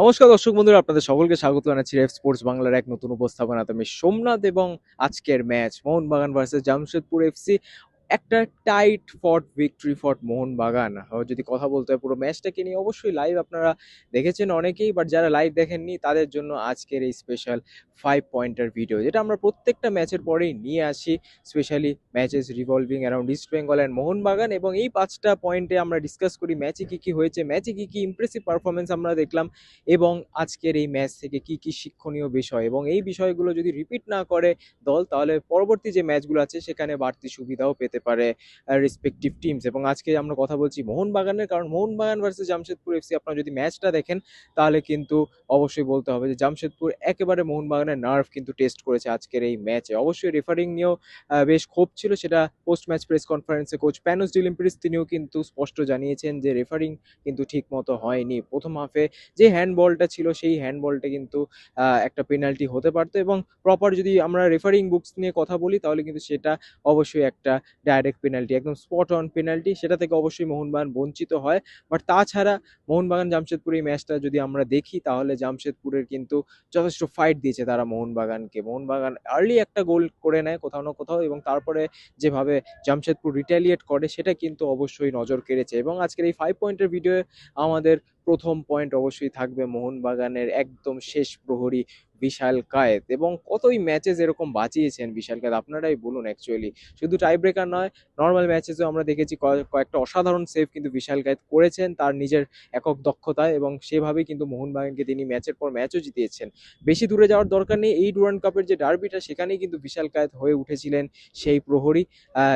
নমস্কার দর্শক বন্ধুরা, আপনাদের সকলকে স্বাগত জানাচ্ছি রেফ স্পোর্টস বাংলার এক নতুন উপস্থাপনাতে। আমি সোমনাথ এবং আজকের match Mohun Bagan versus Jamshedpur FC. একটা টাইট ফট ভিক্টরি ফর মোহনবাগান। যদি কথা বলতে হয় পুরো ম্যাচটাকে নিয়ে, অবশ্যই লাইভ আপনারা দেখেছেন অনেকেই, বাট যারা লাইভ দেখেননি তাদের জন্য আজকের এই স্পেশাল 5 পয়েন্টার ভিডিও, যেটা আমরা প্রত্যেকটা ম্যাচের পরেই নিয়ে আসি। Specially matches revolving around east Bengal and Mohun Bagan, এবং এই 5টা পয়েন্টে আমরা ডিসকাস করি ম্যাচে কী কী হয়েছে, ম্যাচে কী কী ইমপ্রেসিভ পারফরমেন্স আমরা দেখলাম, এবং আজকের এই ম্যাচ থেকে কি কি শিক্ষণীয় বিষয়, এবং এই বিষয়গুলো যদি রিপিট না করে দল, তাহলে পরবর্তী যে ম্যাচগুলো আছে সেখানে বাড়তি সুবিধাও পেতে পারে রেসপেক্টিভ টিমস। এবং আজকে আমরা কথা বলছি মোহনবাগানের, কারণ মোহনবাগান ভার্সেস জামশেদপুর এফসি আপনারা যদি ম্যাচটা দেখেন তাহলে কিন্তু অবশ্যই বলতে হবে যে জামশেদপুর একেবারে মোহনবাগানের নার্ভ কিন্তু টেস্ট করেছে আজকের এই ম্যাচে। অবশ্যই রেফারিং নিয়েও বেশ ক্ষোভ ছিল, সেটা পোস্ট ম্যাচ প্রেস কনফারেন্সে কোচ প্যানোস ডিলিম্পিরিস তিনিও কিন্তু স্পষ্ট জানিয়েছেন যে রেফারিং কিন্তু ঠিক মতো হয়নি। প্রথম হাফে যে হ্যান্ডবলটা ছিল সেই হ্যান্ডবলটা কিন্তু একটা পেনাল্টি হতে পারতো, এবং প্রপার যদি আমরা রেফারিং বুকস নিয়ে কথা বলি তাহলে কিন্তু সেটা অবশ্যই একটা ডাইরেক্ট পেনাল্টি, একদম স্পট অন পেনাল্টি, সেটা থেকে অবশ্যই মোহনবাগান বঞ্চিত হয়। বাট তাছাড়া মোহনবাগান জামশেদপুর এই ম্যাচটা যদি আমরা দেখি তাহলে জামশেদপুরের কিন্তু যথেষ্ট ফাইট দিয়েছে তারা মোহনবাগানকে। মোহনবাগান আর্লি একটা গোল করে নেয় কোথাও না কোথাও, এবং তারপরে যেভাবে জামশেদপুর রিটালিয়েট করে সেটা কিন্তু অবশ্যই নজর কেড়েছে। এবং আজকের এই 5 পয়েন্টের ভিডিওয়ে আমাদের প্রথম পয়েন্ট অবশ্যই থাকবে মোহনবাগানের একদম শেষ প্রহরী বিশাল কায়েত। এবং কতই ম্যাচেস এরকম বাঁচিয়েছেন বিশাল কায়েত, আপনারাই বলুন। অ্যাকচুয়ালি শুধু টাই ব্রেকার নয়, নর্মাল ম্যাচেসও আমরা দেখেছি কয়েকটা অসাধারণ সেভ কিন্তু বিশাল কায়েত করেছেন তার নিজের একক দক্ষতায়, এবং সেভাবেই কিন্তু মোহনবাগানকে তিনি ম্যাচের পর ম্যাচও জিতিয়েছেন। বেশি দূরে যাওয়ার দরকার নেই, এই ডুরান্ড কাপের যে ডার্বিটা সেখানেই কিন্তু বিশাল কায়েত হয়ে উঠেছিলেন সেই প্রহরী,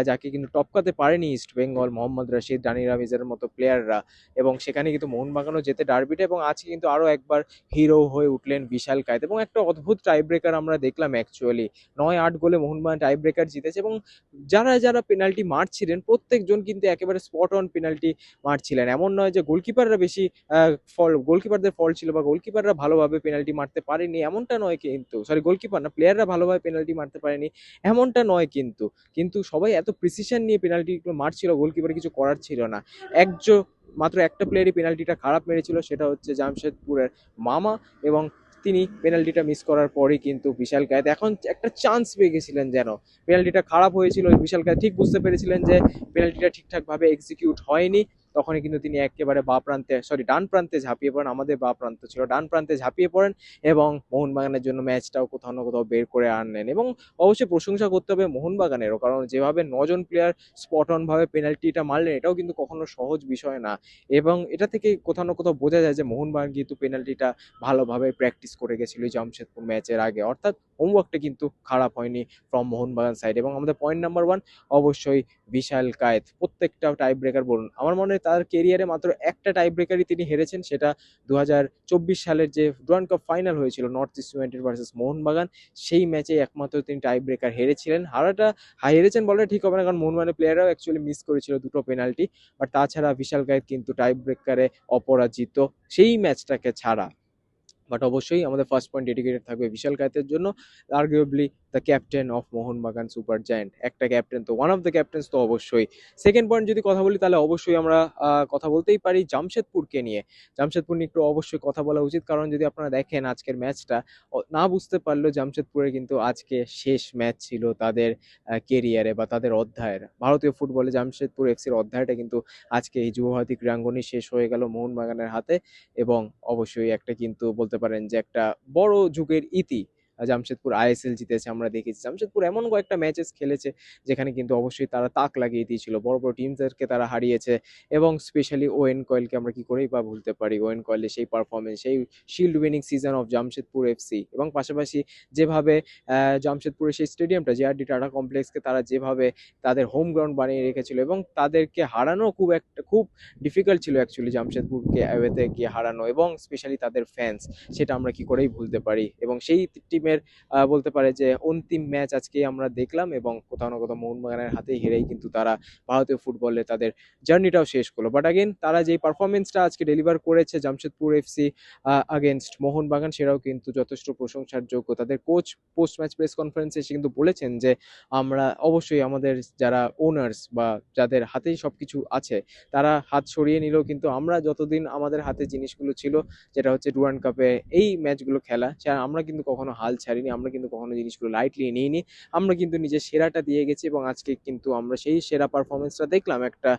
যাকে কিন্তু টপকাতে পারেনি ইস্ট বেঙ্গল, মোহাম্মদ রাশিদ, রানি রামিজের মতো প্লেয়াররা। এবং সেখানে কিন্তু মোহনবাগানও যেতে ডার্বিটা, এবং আজকে কিন্তু আরও একবার হিরো হয়ে উঠলেন বিশাল কায়েত। এবং একটা অদ্ভুত টাই ব্রেকার আমরা দেখলাম অ্যাকচুয়ালি, 9-8 গোলে মোহনবাগান টাই ব্রেকার জিতেছে, এবং যারা যারা পেনাল্টি মারছিলেন প্রত্যেকজন কিন্তু একেবারে স্পট অন পেনাল্টি মারছিলেন। এমন নয় যে গোলকিপাররা বেশি গোলকিপারদের ফল্ট ছিল, বা গোলকিপাররা ভালোভাবে পেনাল্টি মারতে পারেনি এমনটা নয়, কিন্তু সরি গোলকিপার না, প্লেয়াররা ভালোভাবে পেনাল্টি মারতে পারেনি এমনটা নয়, কিন্তু কিন্তু সবাই এত প্রিসিশন নিয়ে পেনাল্টিগুলো মারছিল, গোলকিপার কিছু করার ছিল না। একজন মাত্র একটা প্লেয়ারই পেনাল্টিটা খারাপ মেরেছিল, সেটা হচ্ছে জামশেদপুরের মামা, এবং তিনি পেনাল্টিটা মিস করার পরেই কিন্তু বিশাল কায়েত এখন একটা চান্স পেয়ে গেছিলেন। যেন পেনাল্টিটা খারাপ হয়েছিল, বিশাল কায়েত ঠিক বুঝতে পেরেছিলেন যে পেনাল্টিটা ঠিকঠাকভাবে এক্সিকিউট হয়নি, তখনই কিন্তু তিনি একেবারে ডান প্রান্তে ঝাঁপিয়ে পড়েন। আমাদের বা প্রান্ত ছিল, ডান প্রান্তে ঝাঁপিয়ে পড়েন, এবং মোহনবাগানের জন্য ম্যাচটাও কোথাও না কোথাও বের করে আনলেন। এবং অবশ্যই প্রশংসা করতে হবে মোহনবাগানেরও, কারণ যেভাবে 9 জন প্লেয়ার স্পট অন ভাবে পেনাল্টিটা মারলেন এটাও কিন্তু কখনো সহজ বিষয় না। এবং এটা থেকে কোথাও না কোথাও বোঝা যায় যে মোহনবাগান কিন্তু পেনাল্টিটা ভালোভাবে প্র্যাকটিস করে গেছিল জামশেদপুর ম্যাচের আগে, অর্থাৎ হোমওয়ার্কটা কিন্তু খারাপ হয়নি ফ্রম মোহনবাগান সাইড। এবং আমাদের পয়েন্ট নাম্বার 1 অবশ্যই বিশাল কায়েত। প্রত্যেকটা টাই ব্রেকার বলুন, আমার মনে হয় তার কেরিয়ারে মাত্র একটা টাই ব্রেকারই তিনি হেরেছেন, সেটা 2024 সালের যে ডুরান্ড কাপ ফাইনাল হয়েছিল north east United versus Mohun Bagan, সেই ম্যাচে একমাত্র তিনি টাই ব্রেকার হেরেছিলেন। হেরেছেন বলে ঠিক হবে না, কারণ মোহনবাগানের প্লেয়াররাও অ্যাকচুয়ালি মিস করেছিল দুটো পেনাল্টি, বাট তাছাড়া বিশাল কায়েত কিন্তু টাই ব্রেকারে অপরাজিত সেই ম্যাচটাকে ছাড়া। বাট অবশ্যই আমাদের ফার্স্ট পয়েন্ট ডেডিকেটেড থাকবে বিশাল কায়েতের জন্য, arguably the captain of Mohun Bagan super giant. একটা ক্যাপ্টেন তো, ওয়ান অফ দ্য ক্যাপ্টেন্স তো অবশ্যই। সেকেন্ড পয়েন্ট যদি কথা বলি তাহলে অবশ্যই আমরা কথা বলতেই পারি জামশেদপুরকে নিয়ে। জামশেদপুর নিয়ে একটু অবশ্যই কথা বলা উচিত, কারণ যদি আপনারা দেখেন আজকের ম্যাচটা, না বুঝতে পারলেও জামশেদপুরের কিন্তু আজকে শেষ ম্যাচ ছিল তাদের কেরিয়ারে বা তাদের অধ্যায়ের। ভারতীয় ফুটবলে জামশেদপুর এফসির অধ্যায়টা কিন্তু আজকে এই যুবভারতী ক্রীড়াঙ্গনই শেষ হয়ে গেল মোহনবাগানের হাতে। এবং অবশ্যই একটা কিন্তু বলতে পারেন যে একটা বড় যুগের ইতি। জামশেদপুর আইএসএল জিতেছে, আমরা দেখেছি জামশেদপুর এমন কয়েকটা ম্যাচেস খেলেছে যেখানে কিন্তু অবশ্যই তারা তাক লাগিয়ে দিয়েছিল, বড় বড় টিমদেরকে তারা হারিয়েছে। এবং স্পেশালি ওয়েন কয়েলকে আমরা কি করেই বা ভুলতে পারি, ওয়েন কয়েলের সেই পারফরমেন্স, সেই shield winning season of Jamshedpur FC. এবং পাশাপাশি যেভাবে জামশেদপুরের সেই স্টেডিয়ামটা জেআরডি টাটা কমপ্লেক্সকে তারা যেভাবে তাদের হোম গ্রাউন্ড বানিয়ে রেখেছিল, এবং তাদেরকে হারানো খুব ডিফিকাল্ট ছিল অ্যাকচুয়ালি জামশেদপুরকে অ্যাওয়েতে গিয়ে হারানো, এবং স্পেশালি তাদের ফ্যান্স, সেটা আমরা কি করেই ভুলতে পারি। এবং সেই টিমে টিমের বলতে পারে যে অন্তিম ম্যাচ আজকে আমরা দেখলাম, এবং কোথাও না কোথাও মোহনবাগানের হাতে হেরেই কিন্তু তারা ভারতীয় ফুটবলে তাদের জার্নিটাও শেষ করলো। বাট আগেন তারা যেই পারফরমেন্সটা আজকে ডেলিভার করেছে জামশেদপুর এফসি আগেনস্ট মোহনবাগান, সেটাও কিন্তু যথেষ্ট প্রশংসার যোগ্য। তাদের কোচ পোস্ট ম্যাচ প্রেস কনফারেন্সে এসে কিন্তু বলেছেন যে আমরা অবশ্যই আমাদের যারা ওনার্স বা যাদের হাতেই সবকিছু আছে তারা হাত সরিয়ে নিলেও কিন্তু আমরা যতদিন আমাদের হাতে জিনিসগুলো ছিল, যেটা হচ্ছে ডুরান্ড কাপে এই ম্যাচগুলো খেলা, আমরা কিন্তু কখনো হাল ছাড়িনি, আমরা কিন্তু কখনো জিনিসগুলো লাইটলি নিইনি। আমরা কিন্তু নিজের সেরাটা দিয়ে গেছি, এবং আজকে কিন্তু আমরা সেই সেরা পারফরমেন্সটা দেখলাম। একটা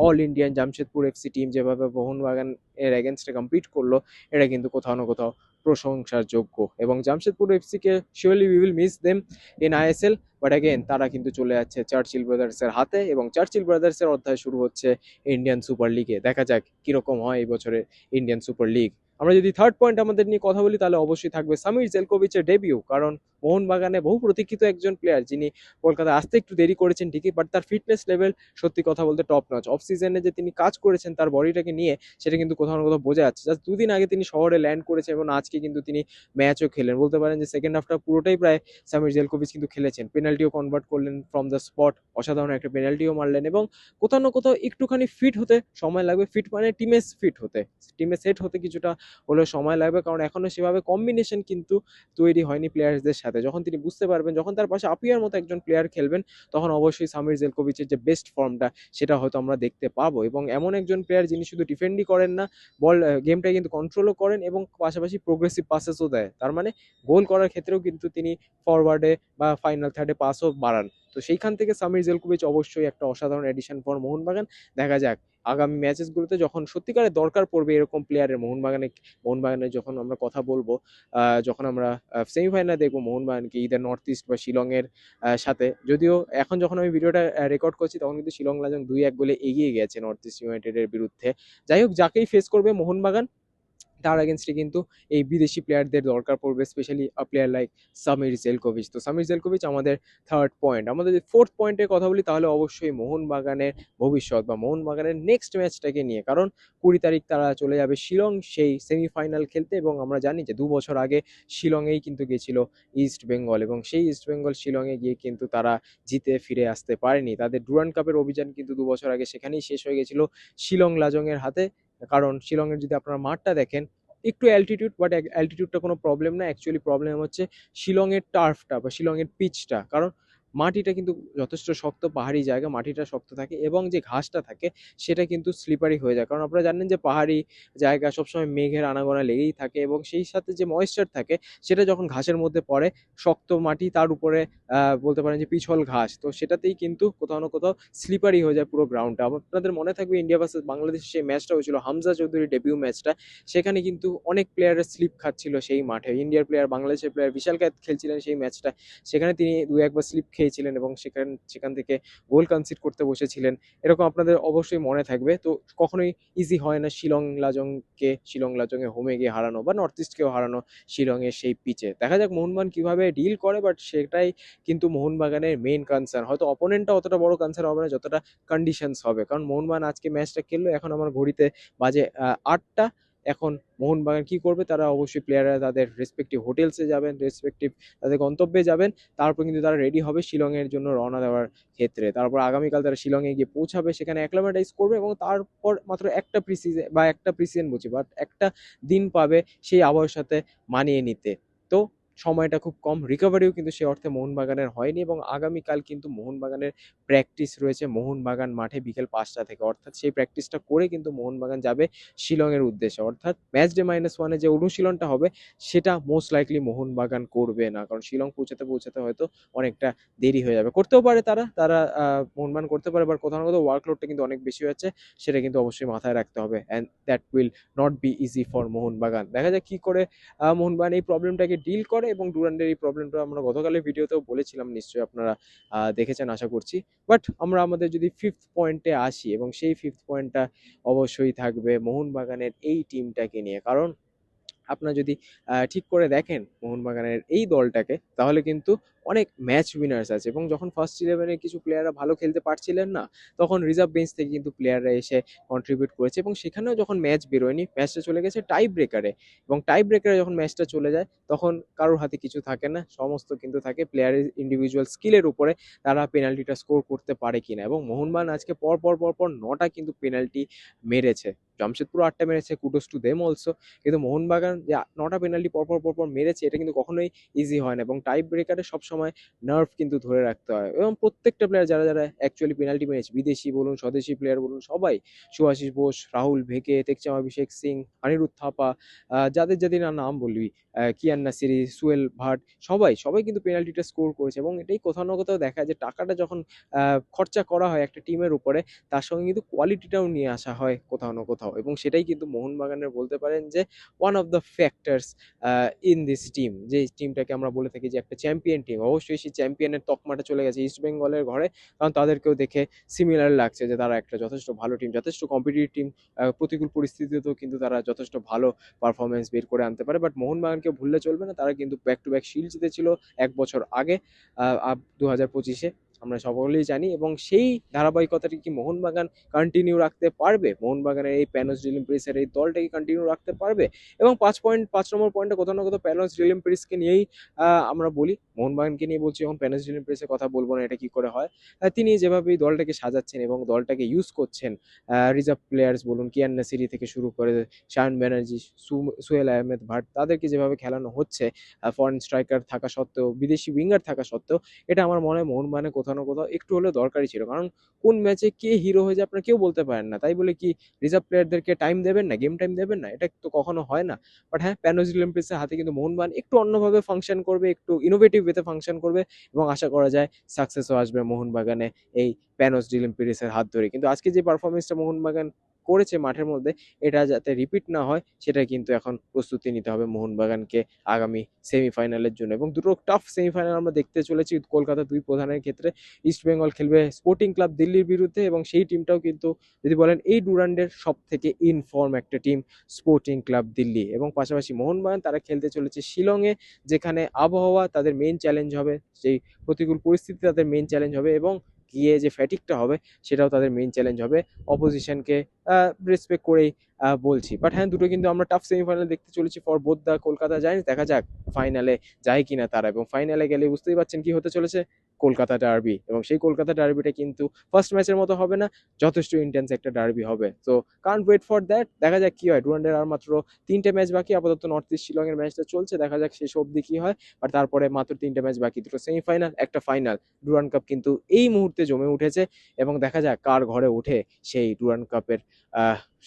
all Indian Jamshedpur FC team যেভাবে মোহনবাগান এর এগেনস্টে কম্পিট করলো, এটা কিন্তু কোথাও না কোথাও প্রশংসার যোগ্য। এবং জামশেদপুর এফসিকে surely we will miss them in ISL, but again তারা কিন্তু চলে যাচ্ছে চার্চিল ব্রাদার্সের হাতে, এবং চার্চিল ব্রাদার্সের অধ্যায় শুরু হচ্ছে ইন্ডিয়ান সুপার লিগে। দেখা যাক কিরকম হয় এই বছরের ইন্ডিয়ান সুপার লিগ। আমরা যদি থার্ড পয়েন্ট আমাদের নিয়ে কথা বলি, তাহলে অবশ্যই থাকবে সামির জেলকোভিচের ডেবিউ। কারণ মোহনবাগানে বহু প্রতীক্ষিত একজন প্লেয়ার, যিনি কলকাতায় আসতে একটু দেরি করেছেন ঠিকই, বাট তার ফিটনেস লেভেল সত্যি কথা বলতে টপ নচ। অফ সিজনে যে তিনি কাজ করেছেন তার বডিটাকে নিয়ে, সেটা কিন্তু কোথাও না কোথাও বোঝা যাচ্ছে। জাস্ট দুদিন আগে তিনি শহরে ল্যান্ড করেছেন, এবং আজকে কিন্তু তিনি ম্যাচও খেলেন। বলতে পারেন যে সেকেন্ড হাফটা পুরোটাই প্রায় সামির জেলকোভিচ কিন্তু খেলেছেন। পেনাল্টিও কনভার্ট করলেন ফ্রম দ্য স্পট, অসাধারণ একটা পেনাল্টিও মারলেন। এবং কোথাও না কোথাও একটুখানি ফিট হতে সময় লাগবে। ফিট মানে টিমে ফিট হতে, টিমে সেট হতে কিছুটা হলেও সময় লাগবে, কারণ এখনো সেভাবে কম্বিনেশন কিন্তু তৈরি হয়নি প্লেয়ার্সদের সাথে। যখন তিনি বুঝতে পারবেন, যখন তার পাশে আপিয়ার মতো একজন প্লেয়ার খেলবেন, তখন অবশ্যই সামির জেলকোভিচের যে বেস্ট ফর্মটা সেটা হয়তো আমরা দেখতে পাবো। এবং এমন একজন প্লেয়ার যিনি শুধু ডিফেন্ডই করেন না, বল গেমটা কিন্তু কন্ট্রোলও করেন, এবং পাশাপাশি প্রোগ্রেসিভ পাসেসও দেয়। তার মানে গোল করার ক্ষেত্রেও কিন্তু তিনি ফরওয়ার্ডে বা ফাইনাল থার্ডে পাসও বাড়ান। তো সেইখান থেকে সামির জেলকোভিচ অবশ্যই একটা অসাধারণ এডিশন ফর মোহনবাগান। দেখা যাক আগামী ম্যাচেসগুলোতে যখন সত্যিকারের দরকার পড়বে এরকম প্লেয়ারের, মোহনবাগানের যখন আমরা কথা বলবো, যখন আমরা সেমিফাইনাল দেখবো মোহনবাগানকে ইদার নর্থ ইস্ট বা শিলংয়ের সাথে। যদিও এখন যখন আমি ভিডিওটা রেকর্ড করছি, তখন কিন্তু শিলং লাজং 2-1 গোলে এগিয়ে গেছে নর্থ ইস্ট ইউনাইটেডের বিরুদ্ধে। যাই হোক, যাকেই ফেস করবে মোহনবাগান, তার এগেনস্টে কিন্তু এই বিদেশি প্লেয়ারদের দরকার পড়বে, specially player like Samir Zelkovic. তো সামির জেলকোভিচ আমাদের থার্ড পয়েন্ট। আমাদের যদি ফোর্থ পয়েন্টের কথা বলি, তাহলে অবশ্যই মোহনবাগানের ভবিষ্যৎ বা মোহনবাগানের নেক্সট ম্যাচটাকে নিয়ে। কারণ 20 তারিখ তারা চলে যাবে শিলং সেই সেমিফাইনাল খেলতে, এবং আমরা জানি যে 2 বছর আগে শিলংয়েই কিন্তু গেছিল ইস্ট বেঙ্গল, এবং সেই ইস্ট বেঙ্গল শিলংয়ে গিয়ে কিন্তু তারা জিতে ফিরে আসতে পারেনি। তাদের ডুরান্ড কাপের অভিযান কিন্তু 2 বছর আগে সেখানেই শেষ হয়ে গেছিল শিলং লাজংয়ের হাতে। কারণ শিলংয়ের যদি আপনারা মাঠটা দেখেন, একটু অ্যালটিটিউড, বাট অ্যালটিটিউডটা কোনো প্রবলেম না। অ্যাকচুয়ালি প্রবলেম হচ্ছে শিলংয়ের টার্ফটা বা শিলংয়ের পিচটা। কারণ মাটিটা কিন্তু যথেষ্ট শক্ত, পাহাড়ি জায়গা, মাটিটা শক্ত থাকে, এবং যে ঘাসটা থাকে সেটা কিন্তু স্লিপারি হয়ে যায়। কারণ আপনারা জানেন যে পাহাড়ি জায়গা সবসময় মেঘের আনাগোনা লেগেই থাকে, এবং সেই সাথে যে ময়েশ্চার থাকে সেটা যখন ঘাসের মধ্যে পড়ে, শক্ত মাটি তার উপরে বলতে পারেন যে পিছল ঘাস, তো সেটাতেই কিন্তু কোথাও না কোথাও স্লিপারি হয়ে যায় পুরো গ্রাউন্ডটা। আপনাদের মনে থাকবে ইন্ডিয়া ভার্সেস বাংলাদেশ সেই ম্যাচটা হয়েছিল, হামজা চৌধুরী ডেবিউ ম্যাচটা। সেখানে কিন্তু অনেক প্লেয়ারের স্লিপ খাচ্ছিল সেই মাঠে। ইন্ডিয়ার প্লেয়ার, বাংলাদেশের প্লেয়ার বিশাল কায়েত খেলছিলেন সেই ম্যাচটা। সেখানে তিনি 2-1 বার স্লিপ খেয়েছিলেন, এবং সেখান থেকে গোল কনসিড করতে বসেছিলেন। এরকম আপনাদের অবশ্যই মনে থাকবে। তো কখনোই ইজি হয় না শিলং লাজংয়ে হোমে গিয়ে হারানো, বা নর্থ ইস্টকেও হারানো শিলংয়ের সেই পিচে। দেখা যাক মোহনবাগান কিভাবে ডিল করে, বাট সেটাই কিন্তু মোহনবাগানের মেইন কনসার্ন। হয়তো অপোনেন্টটা অতটা বড় কনসার্ন হবে না যতটা কন্ডিশনস হবে। কারণ মোহনবাগান আজকে ম্যাচটা খেললো, এখন আমার ঘড়িতে বাজে 8টা। এখন মোহনবাগান কি করবে, তারা অবশ্যই প্লেয়াররা তাদের রেসপেক্টিভ হোটেলসে যাবেন, রেসপেক্টিভ তাদের গন্তব্যে যাবেন। তারপর কিন্তু তারা রেডি হবে শিলংয়ের জন্য রওনা দেওয়ার ক্ষেত্রে। তারপর আগামীকাল তারা শিলংয়ে গিয়ে পৌঁছাবে, সেখানে অ্যাক্লামেটাইজ করবে, এবং তারপর মাত্র একটা প্রিসিজন বলছি, বাট একটা দিন পাবে সেই আবহাওয়ার সাথে মানিয়ে নিতে। তো সময়টা খুব কম, রিকভারিও কিন্তু সে অর্থে মোহনবাগানের হয়নি। এবং আগামীকাল কিন্তু মোহনবাগানের প্র্যাকটিস রয়েছে মোহনবাগান মাঠে বিকেল 5টা থেকে, অর্থাৎ সেই প্র্যাকটিসটা করে কিন্তু মোহনবাগান যাবে শিলংয়ের উদ্দেশ্যে। অর্থাৎ ম্যাচ ডে -1 যে অনুশীলনটা হবে, সেটা মোস্ট লাইকলি মোহনবাগান করবে না, কারণ শিলং পৌঁছাতে হয়তো অনেকটা দেরি হয়ে যাবে। করতেও পারে তারা মোহনবাগান করতে পারে, বাট কোথাও না কোথাও ওয়ার্কলোডটা কিন্তু অনেক বেশি হচ্ছে, সেটা কিন্তু অবশ্যই মাথায় রাখতে হবে, and that will not be easy for Mohun Bagan. দেখা যাক কি করে মোহনবাগান এই প্রবলেমটাকে ডিল করে। এবং ডুরান্ডের এই প্রবলেমটা আমরা গতকালের ভিডিওতেও বলেছিলাম, নিশ্চয়ই আপনারা দেখেছেন আশা করছি। বাট আমরা আমাদের যদি ফিফথ পয়েন্টে আসি, এবং সেই ফিফথ পয়েন্টটা অবশ্যই থাকবে মোহনবাগানের এই টিমটাকে নিয়ে। কারণ আপনারা যদি ঠিক করে দেখেন মোহনবাগানের এই দলটাকে, তাহলে কিন্তু অনেক ম্যাচ উইনার্স আছে, এবং যখন ফার্স্ট ইলেভেনে কিছু প্লেয়াররা ভালো খেলতে পারছিলেন না, তখন রিজার্ভ বেঞ্চ থেকে কিন্তু প্লেয়াররা এসে কন্ট্রিবিউট করেছে, এবং সেখানেও যখন ম্যাচ বেরোয়নি, ম্যাচটা চলে গেছে টাই ব্রেকারে, এবং টাই ব্রেকারে যখন ম্যাচটা চলে যায় তখন কারোর হাতে কিছু থাকে না, সমস্ত কিন্তু থাকে প্লেয়ারের ইন্ডিভিজুয়াল স্কিলের উপরে তারা পেনাল্টিটা স্কোর করতে পারে কিনা। এবং মোহনবাগান আজকে পর পর 9টা কিন্তু পেনাল্টি মেরেছে, জামশেদপুর 8টা মেরেছে, কুডোস টু দেম অলসো। কিন্তু মোহনবাগান যে 9টা পেনাল্টি পরপর মেরেছে, এটা কিন্তু কখনোই ইজি হয় না, এবং টাই ব্রেকারে সবসময় নার্ভ কিন্তু ধরে রাখতে হয়, এবং প্রত্যেকটা প্লেয়ার যারা যারা অ্যাকচুয়ালি পেনাল্টি মেরেছে, বিদেশি বলুন স্বদেশি প্লেয়ার বলুন, সবাই, শুভাশিস বোস, রাহুল ভেকে, তেকচাম অভিষেক সিং, অনিরুদ্ধ থাপা, যাদের যাদের নাম বলবি, কিয়ান নাসিরি, সুয়েল ভাট, সবাই সবাই কিন্তু পেনাল্টিটা স্কোর করেছে। এবং এটাই কোথাও না কোথাও দেখা যায়, টাকাটা যখন খরচা করা হয় একটা টিমের উপরে, তার সঙ্গে কিন্তু কোয়ালিটিটাও নিয়ে আসা হয় কোথাও না কোথাও, এবং সেটাই কিন্তু মোহনবাগানের বলতে পারেন যে one of the factors in this team, যে টিমটাকে আমরা বলে থাকি যে একটা চ্যাম্পিয়ন টিম। অবশ্যই সেই চ্যাম্পিয়নের তকমাটা চলে গেছে ইস্ট বেঙ্গলের ঘরে, কারণ তাদেরকেও দেখে সিমিলার লাগছে যে তারা একটা যথেষ্ট ভালো টিম, যথেষ্ট কম্পিটিটিভ টিম, প্রতিকূল পরিস্থিতিতেও কিন্তু তারা যথেষ্ট ভালো পারফরমেন্স বের করে আনতে পারে। বাট মোহনবাগানকে ভুললে চলবে না, তারা কিন্তু ব্যাক টু ব্যাক শিল্ড জিতেছিল 1 বছর আগে, 2025-এ, আমরা সকলেই জানি। এবং সেই ধারাবাহিকতাটি কি মোহনবাগান কন্টিনিউ রাখতে পারবে? মোহনবাগানের এই প্যানোস ডিলিমপ্রিসের এই দলটা কি কন্টিনিউ রাখতে পারবে? এবং 5 নম্বর পয়েন্টে কোথাও না কোথাও প্যানোস ডিলিমপ্রিসকে নিয়েই আমরা বলি, মোহনবাগানকে নিয়ে বলছি, এখন প্যানোস ডিলিমপ্রিসের কথা বলবো না, এটা কি করে হয়? তিনি যেভাবে এই দলটাকে সাজাচ্ছেন এবং দলটাকে ইউজ করছেন, রিজার্ভ প্লেয়ার্স বলুন, কিয়ান নাসিরি থেকে শুরু করে শায়ান ব্যানার্জি, সোহেল আহমেদ ভাট, তাদেরকে যেভাবে খেলানো হচ্ছে, ফরেন স্ট্রাইকার থাকা সত্ত্বেও, বিদেশি উইঙ্গার থাকা সত্ত্বেও, এটা আমার মনে হয় মোহনবাগানে কোথাও না কোথাও একটু হলেও দরকারি ছিল। কারণ কোন ম্যাচে কে হিরো হয়ে যায় আপনারা কেউ বলতে পারেন না, তাই বলে কি রিজার্ভ প্লেয়ারদেরকে টাইম দেবেন না, গেম টাইম দেবেন না? এটা তো কখনো হয় না। বাট হ্যাঁ, প্যানোজ অলিম্পিক্সের হাতে কিন্তু মোহনবাগান একটু অন্যভাবে ফাংশন করবে, একটু ইনোভেটিভ ওয়েতে ফাংশন করবে, এবং আশা করা যায় সাকসেসও আসবে মোহনবাগানে এই প্যানোজ ডিলিম্পিরিসের হাত ধরে। কিন্তু আজকে যে পারফরমেন্সটা মোহনবাগান করেছে মাঠের মধ্যে, এটা যাতে রিপিট না হয় সেটা কিন্তু এখন প্রস্তুতি নিতে হবে মোহনবাগানকে আগামী সেমিফাইনালের জন্য। এবং দুটো টাফ সেমিফাইনাল আমরা দেখতে চলেছি কলকাতা দুই প্রধানের ক্ষেত্রে। ইস্ট বেঙ্গল খেলবে স্পোর্টিং ক্লাব দিল্লির বিরুদ্ধে, এবং সেই টিমটাও কিন্তু যদি বলেন এই ডুরান্ডের সব থেকে ইনফর্ম একটা টিম স্পোর্টিং ক্লাব দিল্লি। এবং পাশাপাশি মোহনবাগান তারা খেলতে চলেছে শিলংয়ে, যেখানে আবহাওয়া তাদের মেইন চ্যালেঞ্জ হবে, সেই প্রতিকূল পরিস্থিতি তাদের মেইন চ্যালেঞ্জ হবে, এবং গিয়ে যে ফ্যাটিকটা হবে সেটাও তাদের মেইন চ্যালেঞ্জ হবে। অপোজিশনকে রেসপেক্ট করেই বলছি। বাট হ্যাঁ, দুটো কিন্তু আমরা টাফ সেমিফাইনাল দেখতে চলেছি for both the Kolkata giants. দেখা যাক ফাইনালে যায় কিনা তারা, এবং ফাইনালে গেলে বুঝতেই পারছেন কি হতে চলেছে, কলকাতা ডার্বি। এবং সেই কলকাতা ডার্বিটা কিন্তু ফার্স্ট ম্যাচের মতো হবে না, যথেষ্ট ইন্টেন্স একটা ডার্বি হবে। তো কান্ট ওয়েট ফর দ্যাট, দেখা যাক কি হয়। ডুরান্ডের আর মাত্র 3টে ম্যাচ বাকি, আপাতত নর্থ ইস্ট শিলংয়ের ম্যাচটা চলছে, দেখা যাক শেষ অবধি কি হয়। আর তারপরে মাত্র 3টে ম্যাচ বাকি, দুটো সেমিফাইনাল, একটা ফাইনাল। ডুরান্ড কাপ কিন্তু এই মুহূর্তে জমে উঠেছে, এবং দেখা যাক কার ঘরে ওঠে সেই ডুরান্ড কাপের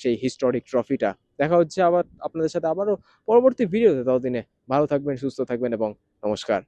সেই হিস্টোরিক ট্রফিটা। দেখা হচ্ছে আবার আপনাদের সাথে আবারও পরবর্তী ভিডিওতে। ততদিনে ভালো থাকবেন, সুস্থ থাকবেন, এবং নমস্কার।